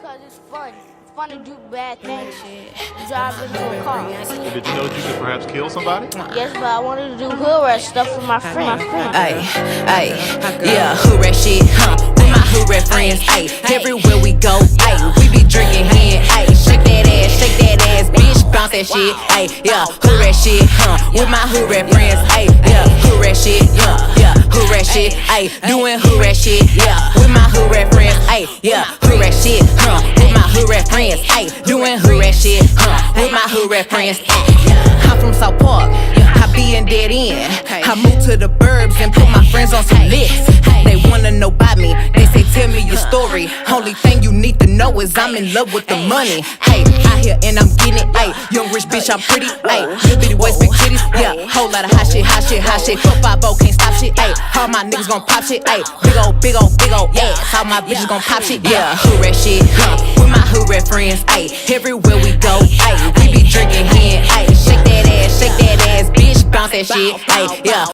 Because it's fun. It's fun to do bad things. Drive into a car. And did you know that you could perhaps kill somebody? Yes, but I wanted to do hood rat stuff for my friend. Ayy, yeah, hood rat shit, with my hood rat friends, ayy, everywhere we go, ayy, we be drinking hen, ayy, shake that ass, bitch, bounce that shit, ayy, yeah, hood rat shit, with my hood rat friends, ayy, yeah, hood rat shit, yeah, hood rat shit, ayy, doing hood rat shit, yeah, with my hood rat friends, ayy, yeah, hood rat shit, with my hood rat friends, ayy, doing hood rat shit, with my hood rat friends, I'm from South Park, I be in dead end, I moved to the burbs and put my friends on some lists. They wanna know about me, they say tell me your story. Only thing you need to know is I'm in love with the money. Hey, out here and I'm getting it, ayy. Young rich bitch, I'm pretty, ayy. Little bitty waist, big titties, yeah. Whole lot of hot shit. 450 can't stop shit, ayy. All my niggas gon' pop shit, ayy. Big old ass. All my bitches gon' pop shit, yeah. Hood rat shit, with my hood rat friends, ayy. Everywhere we go, ayy. We be drinking hen, ayy. Shake that ass, bitch, bounce that shit, ayy, yeah.